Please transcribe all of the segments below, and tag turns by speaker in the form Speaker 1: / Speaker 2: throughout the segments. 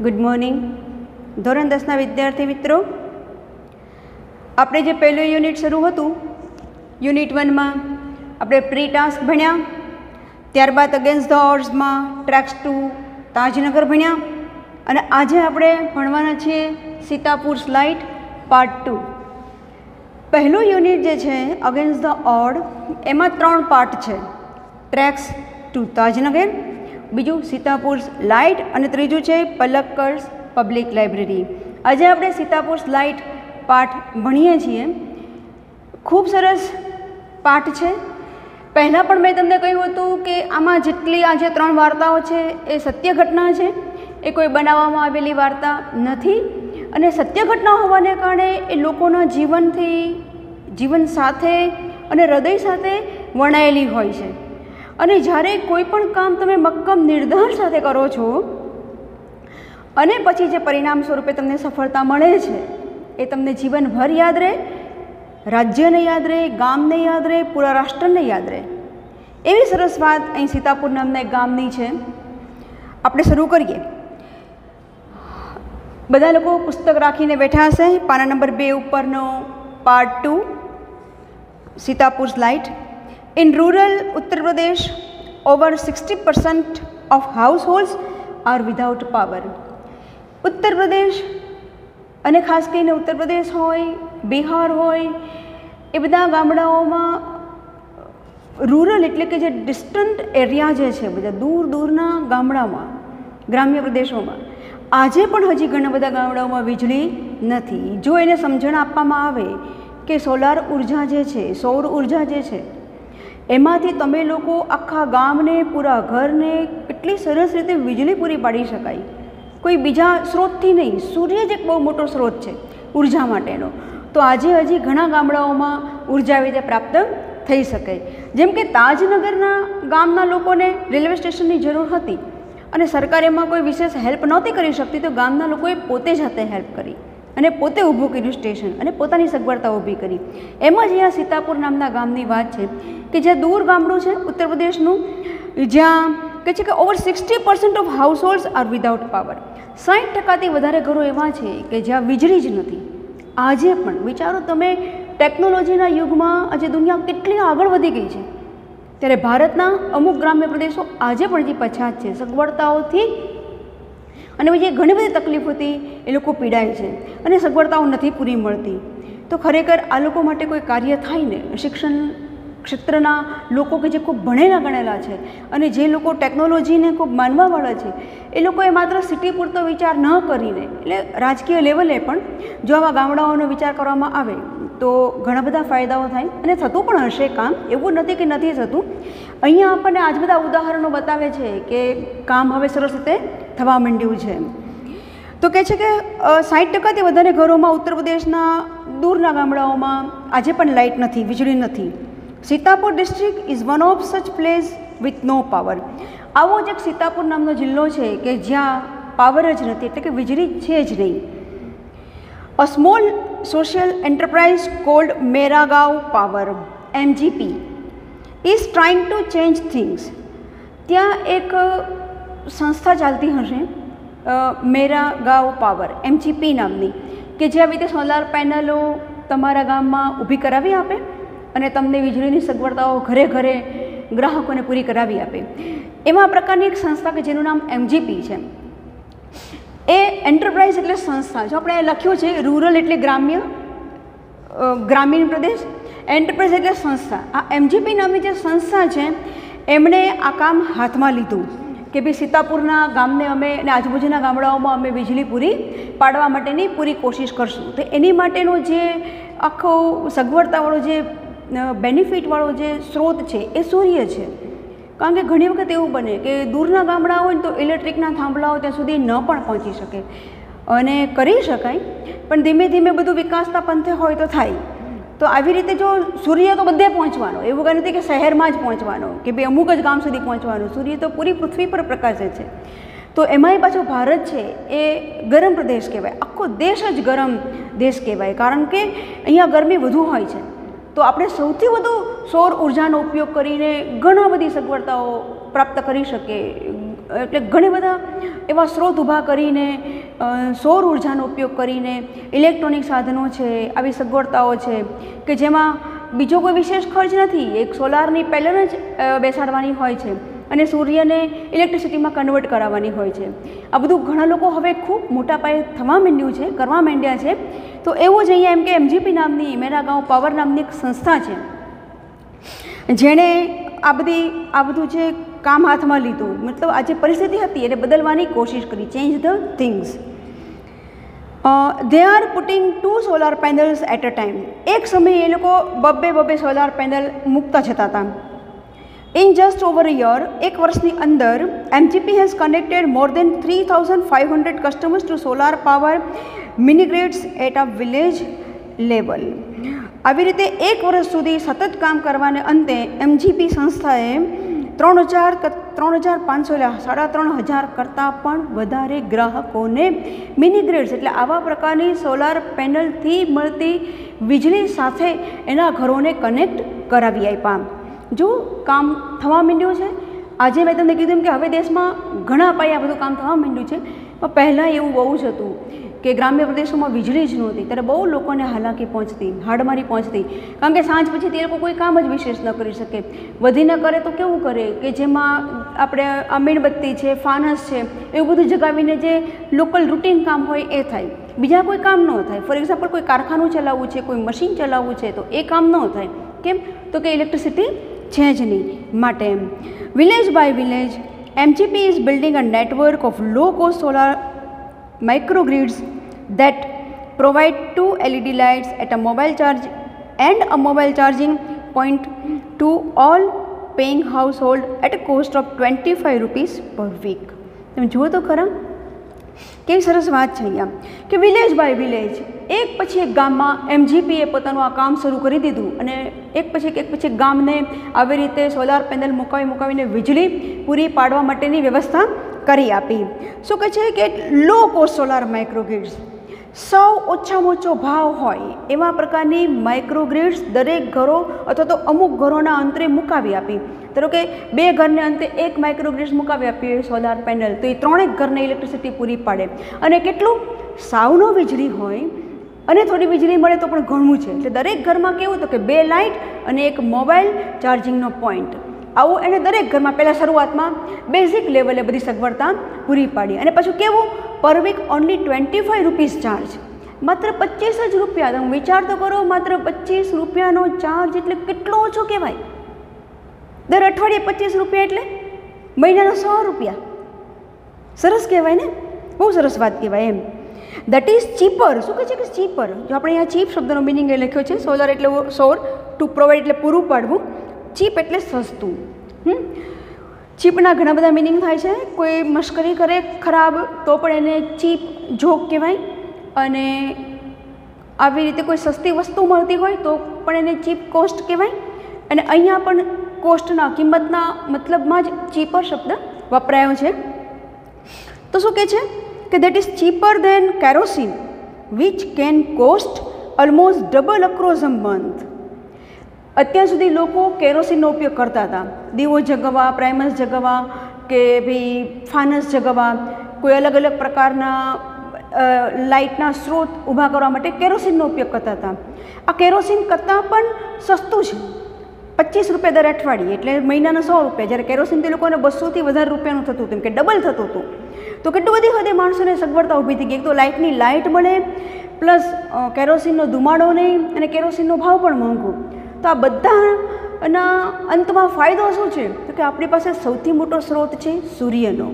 Speaker 1: Good morning. ધોરણ 10ના વિદ્યાર્થી મિત્રો, આપણે જે પહેલું યુનિટ શરૂ હતું, યુનિટ 1માં આપણે પ્રી ટાસ્ક ભણ્યા, ત્યારબાદ અગેન્સ્ટ ધ ઓડ્સમાં ટ્રેક્સ ટુ તાજનગર ભણ્યા, અને આજે આપણે ભણવાના છીએ સીતાપુર સ્લાઇડ પાર્ટ 2. પહેલું યુનિટ જે છે અગેન્સ્ટ ધ ઓડ, એમાં 3 પાર્ટ છે: ટ્રેક્સ ટુ તાજનગર, બીજું સીતાપુર લાઇટ, અને ત્રીજું છે પલક્કડ પબ્લિક લાઇબ્રેરી. આજે આપણે સીતાપુર લાઇટ પાઠ ભણીએ છીએ. ખૂબ સરસ પાઠ છે. પહેલાં પણ મેં તમને કહ્યું હતું કે આમાં જેટલી આજે 3 વાર્તાઓ છે એ સત્ય ઘટના છે, એ કોઈ બનાવવામાં આવેલી વાર્તા નથી, અને સત્ય ઘટના હોવાને કારણે એ લોકોના જીવન સાથે અને હૃદય સાથે વણાયેલી હોય છે. અને જ્યારે કોઈ પણ કામ તમે મક્કમ નિર્ધાર સાથે કરો છો અને પછી જે પરિણામ સ્વરૂપે તમને સફળતા મળે છે એ તમને જીવનભર યાદ રહે, રાજ્યને યાદ રહે, ગામને યાદ રહે, પૂરા રાષ્ટ્રને યાદ રહે. એવી સરસ વાત અહીં સીતાપુર નામના એક ગામની છે. આપણે શરૂ કરીએ. બધા લોકો પુસ્તક રાખીને બેઠા હશે. પાના નંબર 2 ઉપરનો part 2, Sitapur light. In rural Uttar Pradesh, over 60% of households are without power. Uttar Pradesh, અને ખાસ કરીને ઉત્તર પ્રદેશ હોય, બિહાર હોય, એ બધા ગામડાઓમાં રૂરલ એટલે કે જે ડિસ્ટન્ટ એરિયા જે છે, બધા દૂર દૂરના ગામડામાં, ગ્રામ્ય પ્રદેશોમાં આજે પણ હજી ઘણા બધા ગામડાઓમાં વીજળી નથી. જો એને સમજણ આપવામાં આવે કે સોલાર ઉર્જા જે છે, સૌર ઉર્જા જે છે, એમાંથી તમે લોકો આખા ગામને, પૂરા ઘરને કેટલી સરસ રીતે વીજળી પૂરી પાડી શકાય, કોઈ બીજા સ્ત્રોતથી નહીં, સૂર્ય જ એક બહુ મોટો સ્ત્રોત છે ઉર્જા માટેનો, તો આજે હજી ઘણા ગામડાઓમાં ઉર્જા રીતે પ્રાપ્ત થઈ શકે. જેમ કે તાજનગરના ગામના લોકોને રેલવે સ્ટેશનની જરૂર હતી અને સરકાર એમાં કોઈ વિશેષ હેલ્પ નહોતી કરી શકતી, તો ગામના લોકોએ પોતે જાતે હેલ્પ કરી અને પોતે ઊભું કર્યું સ્ટેશન અને પોતાની સગવડતા ઊભી કરી. એમ જ અહીંયા સીતાપુર નામના ગામની વાત છે કે જ્યાં દૂર ગામડું છે ઉત્તર પ્રદેશનું, જ્યાં કહે છે કે over 60% of households are without power. 60%થી વધારે ઘરો એવા છે કે જ્યાં વીજળી જ નથી. આજે પણ વિચારો તમે, ટેકનોલોજીના યુગમાં આજે દુનિયા કેટલી આગળ વધી ગઈ છે, ત્યારે ભારતના અમુક ગ્રામ્ય પ્રદેશો આજે પણ જે પછાત છે સગવડતાઓથી, અને બીજી ઘણી બધી તકલીફોથી એ લોકો પીડાય છે અને સગવડતાઓ નથી પૂરી મળતી. તો ખરેખર આ લોકો માટે કોઈ કાર્ય થાય ને, શિક્ષણ ક્ષેત્રના લોકો કે જે ખૂબ ભણેલા ગણેલા છે અને જે લોકો ટેકનોલોજીને ખૂબ માનવાવાળા છે, એ લોકોએ માત્ર સિટી પૂરતો વિચાર ન કરીને, એટલે રાજકીય લેવલે પણ જો આવા ગામડાઓનો વિચાર કરવામાં આવે તો ઘણા બધા ફાયદાઓ થાય, અને થતું પણ હશે કામ, એવું નથી કે નથી થતું. અહીંયા આપણને આજ બધા ઉદાહરણો બતાવે છે કે કામ હવે સરસ રીતે થવા માંડ્યું છે. તો કહે છે કે 60%થી વધારે ઘરોમાં ઉત્તર પ્રદેશના દૂરના ગામડાઓમાં આજે પણ લાઇટ નથી, વીજળી નથી. Sitapur district is one of such place with no power. આવો જ એક સીતાપુર નામનો જિલ્લો છે કે જ્યાં પાવર જ નથી, એટલે કે વીજળી છે જ નહીં. A small social enterprise called Meragaon power MGP is trying to change things. ત્યાં એક સંસ્થા ચાલતી હશે મેરાગાંવ પાવર MGP નામની, કે જે આવી રીતે સોલાર પેનલો તમારા ગામમાં ઊભી કરાવી આપે અને તમને વીજળીની સગવડતાઓ ઘરે ઘરે ગ્રાહકોને પૂરી કરાવી આપે. એમાં આ પ્રકારની એક સંસ્થા કે જેનું નામ MGP છે. એ એન્ટરપ્રાઇઝ એટલે સંસ્થા. જો આપણે લખ્યું છે રૂરલ એટલે ગ્રામીણ પ્રદેશ, એન્ટરપ્રાઇઝ એટલે સંસ્થા. આ MGP નામની જે સંસ્થા છે એમણે આ કામ હાથમાં લીધું કે ભાઈ સીતાપુરના ગામને અમે અને આજુબાજુના ગામડાઓમાં અમે વીજળી પૂરી પાડવા માટેની પૂરી કોશિશ કરશું. તો એની માટેનો જે આખો સગવડતાવાળો, જે બેનિફિટવાળો જે સ્ત્રોત છે એ સૂર્ય છે. કારણ કે ઘણી વખત એવું બને કે દૂરના ગામડા હોય ને તો ઇલેક્ટ્રિકના થાંભલાઓ ત્યાં સુધી ન પણ પહોંચી શકે, અને કરી શકાય પણ ધીમે ધીમે બધું વિકાસતા પંથે હોય તો થાય. તો આવી રીતે જો સૂર્ય તો બધે પહોંચવાનો, એવું કંઈ નથી કે શહેરમાં જ પહોંચવાનો કે ભાઈ અમુક જ ગામ સુધી પહોંચવાનું. સૂર્ય તો પૂરી પૃથ્વી પર પ્રકાશે છે. તો એમાંય પાછો ભારત છે એ ગરમ પ્રદેશ કહેવાય, આખો દેશ જ ગરમ દેશ કહેવાય, કારણ કે અહીંયા ગરમી વધુ હોય છે. તો આપણે સૌથી વધુ સૌર ઉર્જાનો ઉપયોગ કરીને ઘણા બધી સગવડતાઓ પ્રાપ્ત કરી શકીએ, એટલે ઘણા બધા એવા સ્ત્રોત ઊભા કરીને સૌર ઉર્જાનો ઉપયોગ કરીને ઇલેક્ટ્રોનિક સાધનો છે, આવી સગવડતાઓ છે કે જેમાં બીજો કોઈ વિશેષ ખર્ચ નથી, એક સોલારની પેનલ જ બેસાડવાની હોય છે અને સૂર્યને ઇલેક્ટ્રિસિટીમાં કન્વર્ટ કરાવવાની હોય છે. આ બધું ઘણા લોકો હવે ખૂબ મોટા પાયે થવા માંડ્યું છે, કરવા માંડ્યા છે. તો એવું જ અહીંયા એમ કે MGP નામની મેરા ગાંવ પાવર નામની એક સંસ્થા છે જેણે આ બધું જે કામ હાથમાં લીધું, મતલબ આ જે પરિસ્થિતિ હતી એને બદલવાની કોશિશ કરી, change the things. They are putting 2 solar panels at a time. એક સમયે એ લોકો બબ્બે સોલાર પેનલ મૂકતા જતા હતા. In just over a year, એક વર્ષની અંદર MGP has connected more than 3,500 customers to solar power mini grids at a village level. આવી રીતે એક વર્ષ સુધી સતત કામ કરવાને અંતે MGP સંસ્થાએ 3,500 કરતાં પણ વધારે ગ્રાહકોને મિની ગ્રીડ્સ એટલે આવા પ્રકારની સોલાર પેનલથી મળતી વીજળી સાથે એના ઘરોને કનેક્ટ કરાવી આપ્યા. જો કામ થવા માંડ્યું છે. આજે મેં તમને કીધું એમ કે હવે દેશમાં ઘણા પાયે આ બધું કામ થવા માંડ્યું છે, પણ પહેલાં એવું બહુ જ હતું કે ગ્રામ્ય પ્રદેશોમાં વીજળી જ નહોતી, ત્યારે બહુ લોકોને હાલાકી પહોંચતી, હાડમારી પહોંચતી, કારણ કે સાંજ પછી તે લોકો કોઈ કામ જ વિશેષ ન કરી શકે. વધી ન કરે તો કેવું કરે કે જેમાં આપણે આ મીણબત્તી છે, ફાનસ છે, એવું બધું જગાવીને જે લોકલ રૂટીન કામ હોય એ થાય, બીજા કોઈ કામ ન થાય. ફોર એક્ઝામ્પલ કોઈ કારખાનું ચલાવવું છે, કોઈ મશીન ચલાવવું છે તો એ કામ ન થાય. કેમ? તો કે ઇલેક્ટ્રિસિટી છે જ નહીં માટે. એમ village by village MGP is building a network of low-cost solar microgrids that provide 2 LED lights at a mobile charge and a mobile charging point to all paying household at a cost of 25 rupees per week. તમે જુઓ તો ખરા કેવી સરસ વાત છે અહીંયા કે વિલેજ બાય વિલેજ એક પછી એક ગામમાં MGPએ પોતાનું આ કામ શરૂ કરી દીધું અને એક પછી ગામને આવી રીતે સોલાર પેનલ મુકાવીને વીજળી પૂરી પાડવા માટેની વ્યવસ્થા કરી આપી. શું કહે છે કે લો કોસ્ટ સોલાર માઇક્રોગ્રીડ્સ, સૌ ઓછામાં ઓછો ભાવ હોય એવા પ્રકારની માઇક્રોગ્રીડ્સ દરેક ઘરો અથવા તો અમુક ઘરોના અંતરે મુકાવી આપી. ધારો કે 2 ઘરને અંતે એક માઇક્રોગ્રીડ્સ મુકાવી આપી સોલાર પેનલ, તો એ 3 ઘરને ઇલેક્ટ્રિસિટી પૂરી પાડે. અને કેટલું સાવનો વીજળી હોય અને થોડી વીજળી મળે તો પણ ઘણું છે. એટલે દરેક ઘરમાં કેવું તો કે 2 લાઇટ અને એક મોબાઈલ ચાર્જિંગનો પોઈન્ટ, આવું એને દરેક ઘરમાં પહેલાં શરૂઆતમાં બેઝિક લેવલે બધી સગવડતા પૂરી પાડી. અને પાછું કેવું પર વીક ઓનલી 25 રૂપીસ ચાર્જ, માત્ર 25 જ રૂપિયા. તમે વિચાર તો કરો, માત્ર 25 રૂપિયાનો ચાર્જ એટલે કેટલો ઓછો કહેવાય. દર અઠવાડિયે 25 રૂપિયા એટલે મહિનાના 100 રૂપિયા. સરસ કહેવાય ને, બહુ સરસ વાત કહેવાય એમ. That is cheaper. શું કહે છે કે ચીપર? જો આપણે અહીંયા ચીપ શબ્દનો મિનિંગ એ લખ્યો છે, સોલાર એટલે સૌર, ટુ પ્રોવાઈડ એટલે પૂરું પાડવું, ચીપ એટલે સસ્તું. ચીપના ઘણા બધા મિનિંગ થાય છે. કોઈ મશ્કરી કરે ખરાબ તો પણ એને ચીપ જોક કહેવાય, અને આવી રીતે કોઈ સસ્તી વસ્તુ મળતી હોય તો પણ એને ચીપ કોસ્ટ કહેવાય. અને અહીંયા પણ કોસ્ટના, કિંમતના મતલબમાં જ ચીપર શબ્દ વપરાયો છે. તો શું કહે છે કે that is cheaper than kerosene which can cost almost double across a month. અત્યાર સુધી લોકો કેરોસીનનો ઉપયોગ કરતા હતા, દીવો જગાવવા, પ્રાઇમસ જગાવવા કે ભાઈ ફાનસ જગાવવા, કોઈ અલગ અલગ પ્રકારના લાઇટના સ્ત્રોત ઊભા કરવા માટે કેરોસીનનો ઉપયોગ કરતા હતા. આ કેરોસીન કરતાં પણ સસ્તું છે, 25 રૂપિયા દર અઠવાડિયે એટલે મહિનાના 100 રૂપિયા. જ્યારે કેરોસીન તે લોકોને 200થી વધારે રૂપિયાનું થતું હતું, કે ડબલ થતું હતું. તો કેટલું બધી હદે માણસોને સગવડતા ઊભી થઈ ગઈ. એક તો લાઇટની લાઇટ મળે, પ્લસ કેરોસીનનો ધુમાડો નહીં, અને કેરોસીનનો ભાવ પણ મોંઘો. તો આ બધાના અંતમાં ફાયદો શું છે તો કે આપણી પાસે સૌથી મોટો સ્ત્રોત છે સૂર્યનો.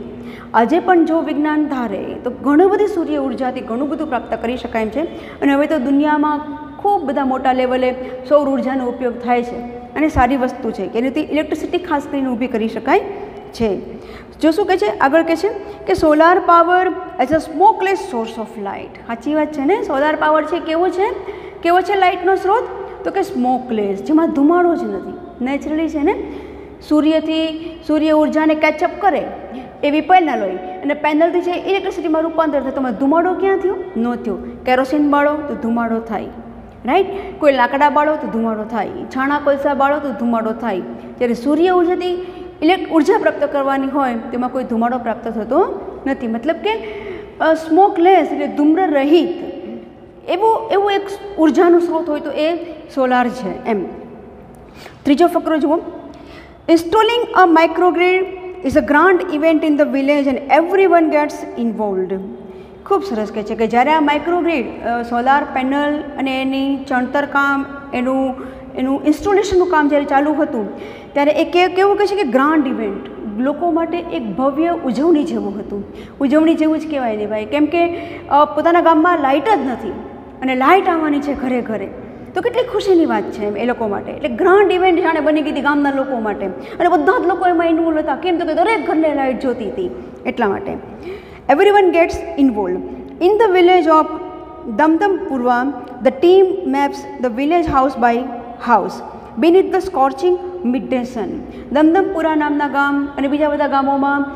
Speaker 1: આજે પણ જો વિજ્ઞાન ધારે તો ઘણી બધી સૂર્ય ઉર્જાથી ઘણું બધું પ્રાપ્ત કરી શકાય એમ છે. અને હવે તો દુનિયામાં ખૂબ બધા મોટા લેવલે સૌર ઉર્જાનો ઉપયોગ થાય છે અને સારી વસ્તુ છે કે એનાથી ઇલેક્ટ્રિસિટી ખાસ કરીને ઊભી કરી શકાય છે. જો શું કહે છે આગળ કહે છે કે solar power as a smokeless source of light. સાચી વાત છે ને, સોલાર પાવર છે કેવો છે લાઇટનો સ્ત્રોત? તો કે સ્મોકલેસ, જેમાં ધુમાડો જ નથી, નેચરલી છે ને. સૂર્ય ઉર્જાને કેચઅપ કરે એવી પેનલ હોય અને પેનલથી છે ઇલેક્ટ્રિસિટીમાં રૂપાંતર થાય. તો ધુમાડો ક્યાં થયો? ન થયો. કેરોસીન બાળો તો ધુમાડો થાય, રાઈટ? કોઈ લાકડા બાળો તો ધુમાડો થાય, છાણા કોલસા બાળો તો ધુમાડો થાય. જ્યારે સૂર્ય ઉર્જાથી ઉર્જા પ્રાપ્ત કરવાની હોય તેમાં કોઈ ધુમાડો પ્રાપ્ત થતો નથી. મતલબ કે સ્મોકલેસ એટલે ધૂમ્ર રહિત એવું એક ઉર્જાનો સ્ત્રોત હોય તો એ સોલાર છે એમ. ત્રીજો ફકરો જુઓ. Installing a microgrid is a grand event in the village and everyone gets involved. ખૂબ સરસ કહે છે કે જ્યારે આ માઇક્રોગ્રીડ સોલાર પેનલ અને એની ચણતર કામ એનું ઇન્સ્ટોલેશનનું કામ જ્યારે ચાલુ હતું ત્યારે એ કેવું કહે છે કે ગ્રાન્ડ ઇવેન્ટ લોકો માટે એક ભવ્ય ઉજવણી જેવું હતું. ઉજવણી જેવું જ કહેવાય ને ભાઈ, કેમ કે પોતાના ગામમાં લાઇટ જ નથી અને લાઇટ આવવાની છે ઘરે ઘરે, તો કેટલી ખુશીની વાત છે એમ એ લોકો માટે. એટલે ગ્રાન્ડ ઇવેન્ટ જાણે બની ગઈ હતી ગામના લોકો માટે અને બધા જ લોકો એમાં ઇન્વોલ્વ હતા. કેમ તો કે દરેક ઘરને લાઇટ જોતી હતી એટલા માટે. Everyone gets involved. In the village of Damdampura, the team maps the village house by house beneath the scorching midday sun. દમદમપુરા નામના ગામ અને બીજા બધા ગામોમાં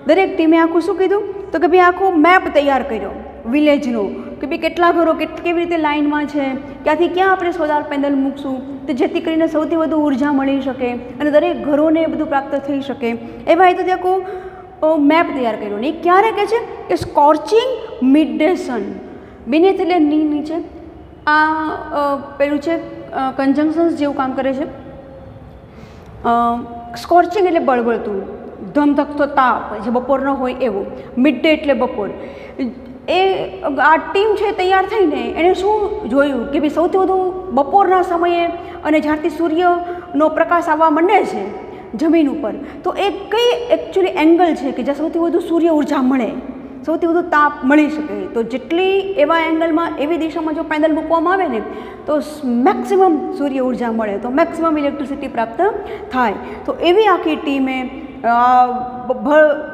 Speaker 1: દરેક ટીમે આખું શું કીધું તો કે ભાઈ આખો મેપ તૈયાર કર્યો વિલેજનો કે ભાઈ કેટલા ઘરો કેવી રીતે લાઇનમાં છે, ક્યાંથી ક્યાં આપણે સોલાર પેનલ મૂકશું તો જેથી કરીને સૌથી વધુ ઉર્જા મળી શકે અને દરેક ઘરોને બધું પ્રાપ્ત થઈ શકે. એવા હેતુથી આખું મેપ તૈયાર કર્યો. ને ક્યારે કહે છે કે સ્કોર્ચિંગ મિડ ડે સન, બીનેથ એટલે નીચે આ પેલું છે કન્જંક્શન્સ જેવું કામ કરે છે. સ્કોર્ચિંગ એટલે બળબળતું ધમધકતો તાપ જે બપોરનો હોય એવું, મિડ ડે એટલે બપોર. એ આ ટીમ છે તૈયાર થઈને એણે શું જોયું કે ભાઈ સૌથી વધુ બપોરના સમયે અને જ્યારથી સૂર્યનો પ્રકાશ આવવા માંડે છે જમીન ઉપર તો એ કઈ એકચ્યુઅલી એંગલ છે કે જ્યાં સૌથી વધુ સૂર્ય ઉર્જા મળે, સૌથી વધુ તાપ મળી શકે. તો જેટલી એવા એંગલમાં એવી દિશામાં જો પેનલ મૂકવામાં આવે ને તો મેક્સિમમ સૂર્ય ઉર્જા મળે, તો મેક્સિમમ ઇલેક્ટ્રિસિટી પ્રાપ્ત થાય. તો એવી આખી ટીમે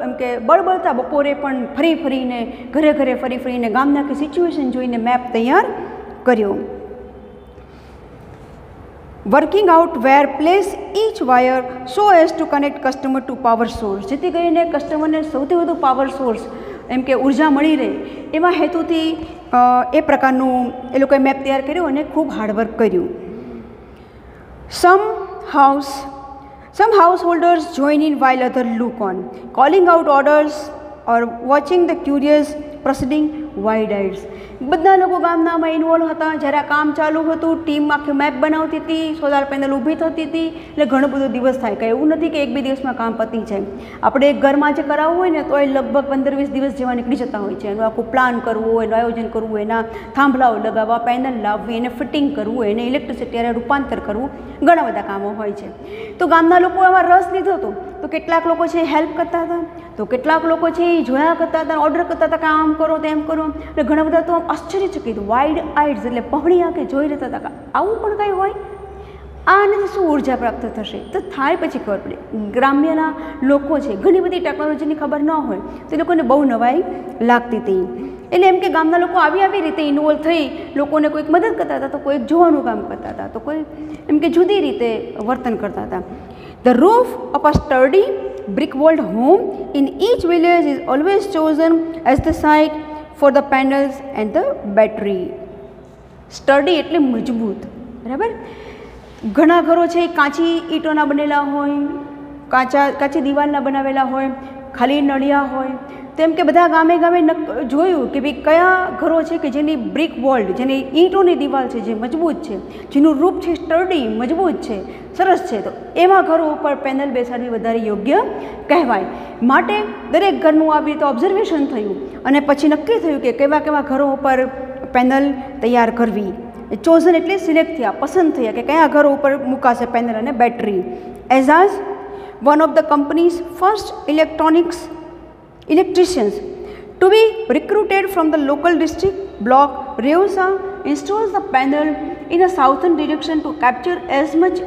Speaker 1: એમ કે બળબળતા બપોરે પણ ફરીને ઘરે ફરીને ગામના આખી સિચ્યુએશન જોઈને મેપ તૈયાર કર્યો. Working out where place each wire so as to connect customer to power source, જેથી કરીને કસ્ટમરને સૌથી વધુ પાવર સોર્સ એમ કે ઉર્જા મળી રહે એવા હેતુથી એ પ્રકારનું એ લોકોએ મેપ તૈયાર કર્યું અને ખૂબ હાર્ડવર્ક કર્યું. Some householders join in while others look on, calling out orders or watching the curious proceeding wide-eyed. બધા લોકો ગામનામાં ઇન્વોલ્વ હતા. જ્યારે આ કામ ચાલુ હતું ટીમ આખી મેપ બનાવતી હતી, સોલાર પેનલ ઊભી થતી હતી, એટલે ઘણો બધો દિવસ થાય. કંઈ એવું નથી કે 1-2 દિવસમાં કામ પતી જાય. આપણે એક ઘરમાં જે કરાવવું હોય ને તો એ લગભગ 15-20 દિવસ જેવા નીકળી જતા હોય છે. એનું આખું પ્લાન કરવું, એનું આયોજન કરવું, એના થાંભલાઓ લગાવવા, પેનલ લાવવી, એને ફિટિંગ કરવું, એને ઇલેક્ટ્રિસિટી રૂપાંતર કરવું, ઘણા બધા કામો હોય છે. તો ગામના લોકો એમાં રસ લીધો હતો. તો કેટલાક લોકો છે હેલ્પ કરતા હતા, તો કેટલાક લોકો છે એ જોયા કરતા હતા, ઓર્ડર કરતા હતા કે આમ કરો તેમ કરો. એટલે ઘણા બધા તો આશ્ચર્યચકિત વાઇડ આઇડ્સ એટલે પહોળી આંખે જોઈ રહેતા હતા કે આવું પણ કંઈ હોય, આનાથી શું ઉર્જા પ્રાપ્ત થશે. તો થાય પછી ખબર પડે. ગ્રામ્યના લોકો છે ઘણી બધી ટેકનોલોજીની ખબર ન હોય તો એ લોકોને બહુ નવાઈ લાગતી હતી. એટલે એમ કે ગામના લોકો આવી રીતે ઇન્વોલ્વ થઈ લોકોને કોઈક મદદ કરતા હતા, તો કોઈક જોવાનું કામ કરતા હતા, તો કોઈ એમ કે જુદી રીતે વર્તન કરતા હતા. The roof of a sturdy brick-walled home in each village is always chosen as the site for the panels and the battery. Sturdy એટલે મજબૂત, બરાબર. ઘણા ઘરો છે કાચી ઈંટોના બનેલા હોય, કાચી દિવાલના બનાવેલા હોય, ખાલી નળિયા હોય. તેમ કે બધા ગામે જોયું કે ભાઈ કયા ઘરો છે કે જેની બ્રિક વોલ્ડ, જેની ઈંટોની દિવાલ છે જે મજબૂત છે, જેનું રૂપ છે સ્ટર્ડી મજબૂત છે, સરસ છે, તો એવા ઘરો ઉપર પેનલ બેસાડવી વધારે યોગ્ય કહેવાય. માટે દરેક ઘરનું આવી રીતે ઓબ્ઝર્વેશન થયું અને પછી નક્કી થયું કે કેવા ઘરો ઉપર પેનલ તૈયાર કરવી. ચોઝન એટલે સિલેક્ટ થયા, પસંદ થયા કે કયા ઘરો ઉપર મૂકાશે પેનલ અને battery. As one of the company's first electricians to be recruited from the local district block, Reusa installs the panel in a southern direction to capture as much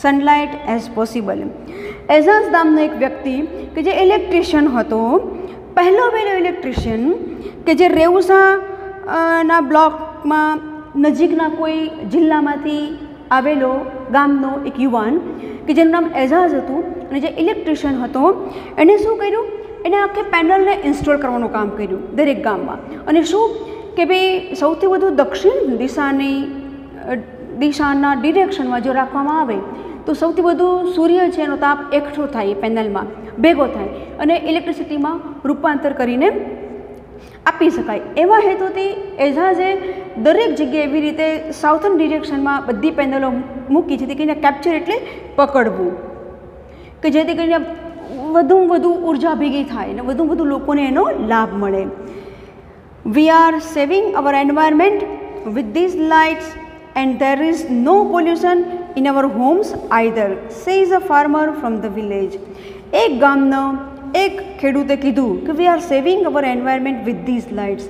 Speaker 1: sunlight as possible. Ejaz નામનો એક વ્યક્તિ કે જે electrician હતો, પહેલો electrician કે જે રેઉસા બ્લોકમાં નજીકના કોઈ જિલ્લામાંથી આવેલો ગામનો એક યુવાન કે જેનું નામ એઝાઝ હતું અને જે ઇલેક્ટ્રિશિયન હતો, એણે શું કર્યું, એને આખી પેનલને ઇન્સ્ટોલ કરવાનું કામ કર્યું દરેક ગામમાં. અને શું કે ભાઈ સૌથી વધુ દક્ષિણ દિશાના ડિરેક્શનમાં જો રાખવામાં આવે તો સૌથી વધુ સૂર્ય છે એનો તાપ એકઠો થાય એ પેનલમાં ભેગો થાય અને ઇલેક્ટ્રિસિટીમાં રૂપાંતર કરીને આપી શકાય. એવા હેતુથી એઝાઝે દરેક જગ્યાએ એવી રીતે સાઉથર્ન ડિરેક્શનમાં બધી પેનલો મૂકી જેથી કરીને કેપ્ચર એટલે પકડવું, કે જેથી કરીને વધુમાં વધુ ઉર્જા ભેગી થાય અને વધુમાં વધુ લોકોને એનો લાભ મળે. We are saving our environment with these lights and there is no pollution in our homes either, says a farmer from the village. એક ગામનો એક ખેડૂતે કીધું કે we are saving our environment with these lights.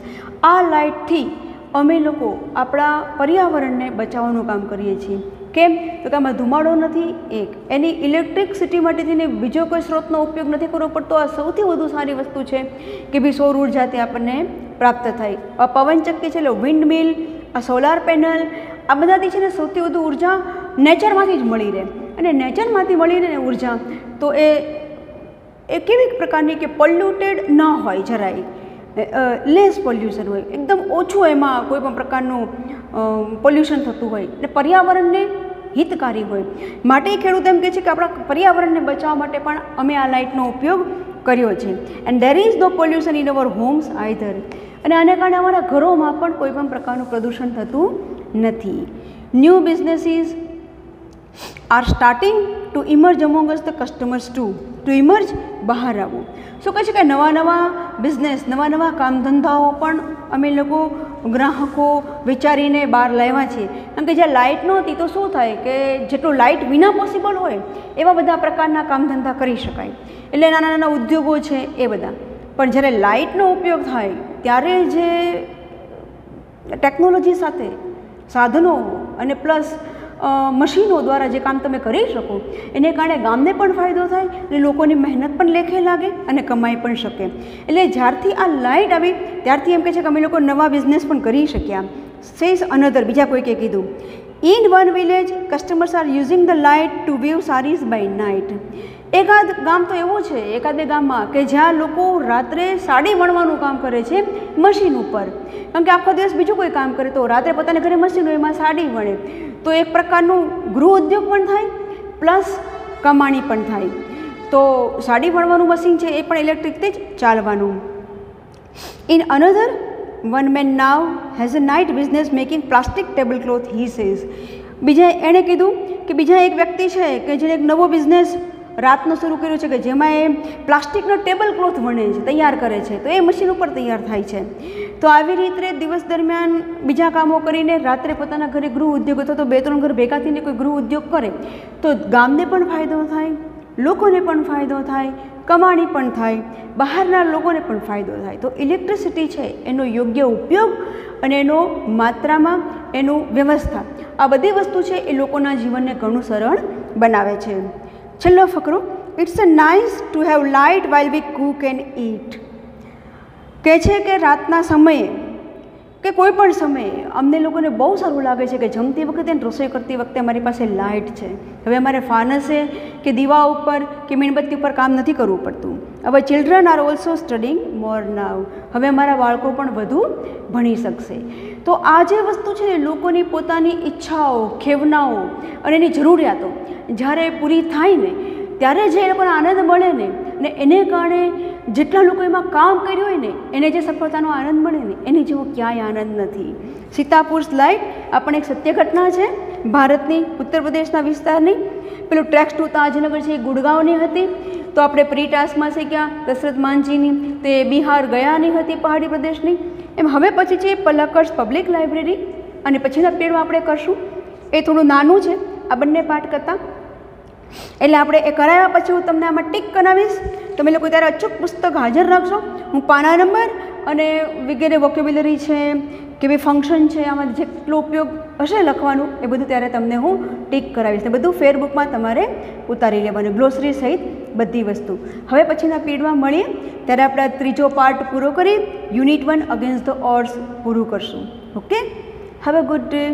Speaker 1: આ લાઇટથી અમે લોકો આપણા પર્યાવરણને બચાવવાનું કામ કરીએ છીએ. કેમ? તો કે આમાં ધુમાડો નથી, એક એની ઇલેક્ટ્રિસિટી માટેથી બીજો કોઈ સ્ત્રોતનો ઉપયોગ નથી કરવો પડતો. આ સૌથી વધુ સારી વસ્તુ છે કે ભાઈ સૌર ઉર્જાથી આપણને પ્રાપ્ત થાય. આ પવનચક્કી છે એટલે વિન્ડ મિલ, આ સોલાર પેનલ, આ બધાથી છે ને સૌથી વધુ ઉર્જા નેચરમાંથી જ મળી રહે. અને નેચરમાંથી મળી રહે ને ઉર્જા તો એ કેવી પ્રકારની કે પોલ્યુટેડ ન હોય, જરાય લેસ પોલ્યુશન હોય, એકદમ ઓછું એમાં કોઈ પણ પ્રકારનું પોલ્યુશન થતું હોય અને પર્યાવરણને હિતકારી હોય. માટે ખેડૂત એમ કહે છે કે આપણા પર્યાવરણને બચાવવા માટે પણ અમે આ લાઇટનો ઉપયોગ કર્યો છે. And there is no pollution in our homes either. અને આને કારણે અમારા ઘરોમાં પણ કોઈ પણ પ્રકારનું પ્રદૂષણ થતું નથી. New businesses are starting to emerge among us the customers to emerge, બહાર આવવું. શું કહે છે કે નવા નવા બિઝનેસ, નવા નવા કામ ધંધાઓ પણ અમે લોકો ગ્રાહકો વિચારીને બહાર લાવ્યા છીએ. કારણ કે જ્યાં લાઇટ નહોતી તો શું થાય કે જેટલું લાઇટ વિના પોસિબલ હોય એવા બધા પ્રકારના કામ ધંધા કરી શકાય. એટલે નાના નાના ઉદ્યોગો છે એ બધા. પણ જ્યારે લાઇટનો ઉપયોગ થાય ત્યારે જે ટેકનોલોજી સાથે સાધનો અને પ્લસ મશીનો દ્વારા જે કામ તમે કરી શકો એને કારણે ગામને પણ ફાયદો થાય અને લોકોની મહેનત પણ લેખે લાગે અને કમાઈ પણ શકે. એટલે જ્યારથી આ લાઇટ આવી ત્યારથી એમ કહે છે કે અમે લોકો નવા બિઝનેસ પણ કરી શક્યા. સેઝ અનધર, બીજા કોઈકે કીધું. In one village customers are using the light to view series by night. એકાદ ગામ તો એવું છે, એકાદ બે ગામમાં કે જ્યાં લોકો રાત્રે સાડી વણવાનું કામ કરે છે મશીન ઉપર. કારણ કે આખો દિવસ બીજું કોઈ કામ કરે તો રાત્રે પોતાના ઘરે મશીન હોય એમાં સાડી વણે. તો એક પ્રકારનું ગૃહ ઉદ્યોગ પણ થાય પ્લસ કમાણી પણ થાય. તો સાડી વણવાનું મશીન છે એ પણ ઇલેક્ટ્રિકથી જ ચાલવાનું. In another one man now has a night business making plastic table cloth, he says. બીજા એણે કીધું કે બીજા એક વ્યક્તિ છે કે જેણે એક નવો બિઝનેસ રાતનો શરૂ કર્યો છે કે જેમાં એ પ્લાસ્ટિકનો ટેબલ ક્લોથ વણે છે, તૈયાર કરે છે. તો એ મશીન ઉપર તૈયાર થાય છે. તો આવી રીતે દિવસ દરમિયાન બીજા કામો કરીને રાત્રે પોતાના ઘરે ગૃહ ઉદ્યોગ અથવા તો 2-3 ઘર ભેગા થઈને કોઈ ગૃહ ઉદ્યોગ કરે તો ગામને પણ ફાયદો થાય, લોકોને પણ ફાયદો થાય, કમાણી પણ થાય, બહારના લોકોને પણ ફાયદો થાય. તો ઇલેક્ટ્રિસિટી છે એનો યોગ્ય ઉપયોગ અને એનો માત્રામાં એનું વ્યવસ્થા, આ બધી વસ્તુ છે એ લોકોના જીવનને ઘણું સરળ બનાવે છે. છેલ્લો ફકરો. It's a nice to have light while we cook and eat. કહે છે કે રાતના સમયે કે કોઈ પણ સમયે અમને લોકોને બહુ સારું લાગે છે કે જમતી વખતે રસોઈ કરતી વખતે અમારી પાસે લાઇટ છે. હવે અમારે ફાનસે કે દીવા ઉપર કે મીણબત્તી ઉપર કામ નથી કરવું પડતું. હવે ચિલ્ડ્રન આર ઓલ્સો સ્ટડીંગ મોર નાવ. હવે અમારા બાળકો પણ વધુ ભણી શકશે. તો આ જે વસ્તુ છે ને લોકોની પોતાની ઈચ્છાઓ, ખેવનાઓ અને એની જરૂરિયાતો જ્યારે પૂરી થાય ને ત્યારે જે એ લોકોને આનંદ મળે ને એને કારણે જેટલા લોકો એમાં કામ કર્યું હોય ને એને જે સફળતાનો આનંદ મળે ને એની જેવો ક્યાંય આનંદ નથી. સીતાપુર લાઇટ આપણે એક સત્ય ઘટના છે ભારતની, ઉત્તર પ્રદેશના વિસ્તારની. પેલું ટ્રેક્સ ટુ તાજનગર છે એ ગુડગાંવની હતી. તો આપણે પ્રી ટાસ્કમાં શીખ્યા દશરથ માનજીની, તે બિહાર ગયાની હતી, પહાડી પ્રદેશની. એમ હવે પછી છે પલક્કડ પબ્લિક લાઇબ્રેરી અને પછીના પીરિયડમાં આપણે કરશું. એ થોડું નાનું છે આ બંને પાઠ કરતાં. એટલે આપણે એ કરાવ્યા પછી હું તમને આમાં ટીક કરાવીશ. તમે લોકો ત્યારે અચૂક પુસ્તક હાજર રાખશો. હું પાના નંબર અને વગેરે વોકેબ્યુલરી છે કે ભાઈ ફંક્શન છે આમાં જેટલો ઉપયોગ હશે લખવાનું એ બધું ત્યારે તમને હું ટીક કરાવીશ. ને બધું ફેરબુકમાં તમારે ઉતારી લેવાનું, ગ્લોસરી સહિત બધી વસ્તુ. હવે પછીના પીરિયડમાં મળીએ ત્યારે આપણે ત્રીજો પાર્ટ પૂરો કરી યુનિટ 1 અગેન્સ્ટ ધ ઓડ્સ પૂરું કરશું. Okay, have a good day.